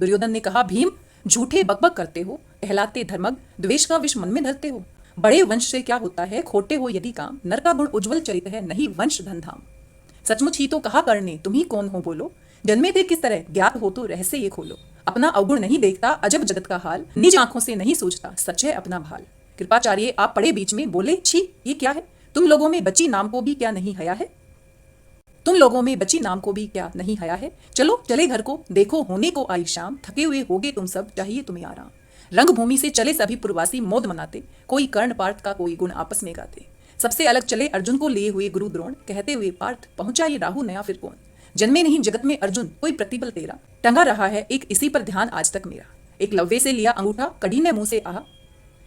दुर्योधन ने कहा, भीम झूठे बकबक करते हो, कहलाते धर्मज्ञ, द्वेष का विष मन में धरते हो। बड़े वंश से क्या होता है, खोटे हो यदि काम, नर का गुण उज्ज्वल चरित है, नहीं वंश धन धाम। सचमुच ही तो कहा कर्ण ने, तुम ही कौन हो बोलो, जन्मे थे किस तरह, ज्ञात हो तो रहस्य ये खोलो। अपना अवगुण नहीं देखता, अजब जगत का हाल, निज आंखों से नहीं सोचता, सच है अपना भाल। कृपाचार्य आप पड़े बीच में, बोले, छी ये क्या है, तुम लोगों में बच्ची नाम को भी क्या नहीं हया है, तुम लोगों में बच्ची नाम को भी क्या नहीं हया है। चलो चले घर को, देखो होने को आई शाम, थके हुए होगे तुम सब, चाहिए तुम्हें आराम। रंगभूमि से चले सभी पुरवासी मौज मनाते, कोई कर्ण पार्थ का कोई गुण आपस में गाते। सबसे अलग चले अर्जुन को लिए हुए गुरु द्रोण, कहते हुए पार्थ पहुंचा ये राहु नया फिर कौन। जन्मे नहीं जगत में अर्जुन, कोई प्रतिबल तेरा, टंगा रहा है एक इसी पर ध्यान आज तक मेरा। एक लव्वे से लिया अंगूठा, कड़ी ने मुंह से आहा,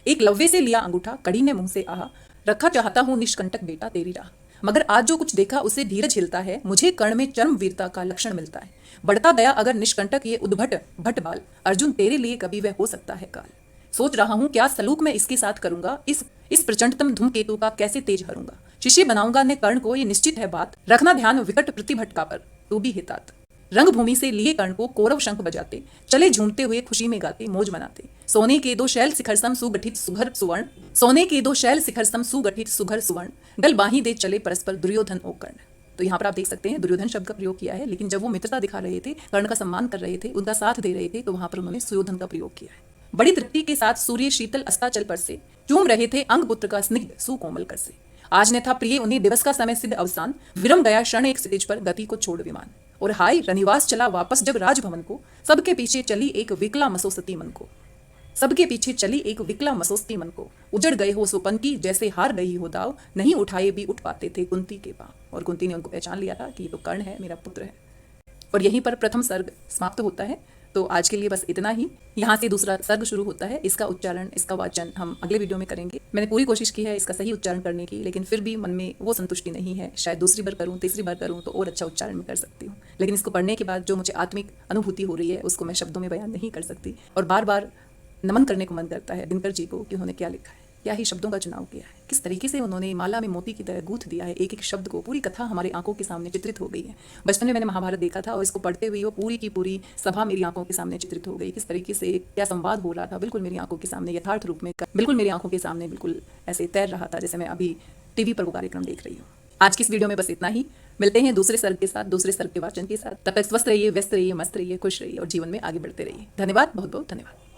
एक लव्वे से लिया अंगूठा, कड़ी ने मुंह से आहा, रखा चाहता हूं निष्कंटक बेटा तेरी राह। मगर आज जो कुछ देखा उसे धीरज हिलता है, मुझे कर्ण में चरम वीरता का लक्षण मिलता है। बढ़ता गया अगर निष्कंटक ये उद्भट भट बाल, अर्जुन तेरे लिए कभी वह हो सकता है काल। सोच रहा हूं क्या सलूक मैं इसके साथ करूंगा, इस प्रचंडतम धूमकेतु का कैसे तेज हरूंगा। शिष्य बनाऊंगा ने कर्ण को, ये निश्चित है बात, रखना ध्यान विकट प्रतिभटका पर, तू भी हितात। रंगभूमि से लिए कर्ण को कौरव शंख बजाते, चले झूमते हुए खुशी में गाते मौज मनाते। सोने के दो शैल शिखर सम सुगठित सुघर सुवर्ण, सोने के दो शैल शिखर सम सुगठित सुघर सुवर्ण, गल बाही दे चले परस्पर दुर्योधन ओ कर्ण। तो यहाँ पर आप देख सकते हैं दुर्योधन शब्द का प्रयोग किया है, लेकिन जब वो मित्रता दिखा रहे थे, कर्ण का सम्मान कर रहे थे, उनका साथ दे रहे थे, तो वहां पर उन्होंने सुयोधन का प्रयोग किया है। बड़ी तृप्ति के साथ सूर्य शीतल अस्ताचल पर से चूम रहे थे अंग पुत्र का स्निग्ध सुकोमल कर से। आज ने था प्रिय उन्हें दिवस का समय सिद्ध अवसान, विरम गया क्षण एक क्षितिज पर गति को छोड़ विमान। और हाय रनिवास चला वापस जब राजभवन को, सबके पीछे चली एक विकला मसोसती मन को, सबके पीछे चली एक विकला मसोसती मन को। उजड़ गए हो सुपन की, जैसे हार गई हो दाव, नहीं उठाए भी उठ पाते थे कुंती के पांव। और कुंती ने उनको पहचान लिया था कि ये तो कर्ण है, मेरा पुत्र है। और यहीं पर प्रथम सर्ग समाप्त होता है। तो आज के लिए बस इतना ही। यहाँ से दूसरा सर्ग शुरू होता है, इसका उच्चारण, इसका वाचन हम अगले वीडियो में करेंगे। मैंने पूरी कोशिश की है इसका सही उच्चारण करने की, लेकिन फिर भी मन में वो संतुष्टि नहीं है। शायद दूसरी बार करूँ, तीसरी बार करूँ तो और अच्छा उच्चारण मैं कर सकती हूँ, लेकिन इसको पढ़ने के बाद जो मुझे आत्मिक अनुभूति हो रही है उसको मैं शब्दों में बयान नहीं कर सकती। और बार बार नमन करने को मन करता है दिनकर जी को कि उन्होंने क्या लिखा है, क्या ही शब्दों का चुनाव किया है, किस तरीके से उन्होंने माला में मोती की तरह गूंथ दिया है एक एक शब्द को। पूरी कथा हमारे आंखों के सामने चित्रित हो गई है। बचपन में मैंने महाभारत देखा था और इसको पढ़ते हुए वो पूरी की पूरी सभा मेरी आंखों के सामने चित्रित हो गई। किस तरीके से क्या संवाद हो रहा था, बिल्कुल मेरी आंखों के सामने यथार्थ रूप में, बिल्कुल मेरी आंखों के सामने बिल्कुल ऐसे तैर रहा था जैसे मैं अभी टीवी पर वो कार्यक्रम देख रही हूँ। आज की इस वीडियो में बस इतना ही। मिलते हैं दूसरे सर्ग के साथ, दूसरे सर्ग के वाचन के साथ। तब तक स्वस्थ रहिए, व्यस्त रहिए, मस्त रहिए, खुश रहिए और जीवन में आगे बढ़ते रहिए। धन्यवाद, बहुत बहुत धन्यवाद।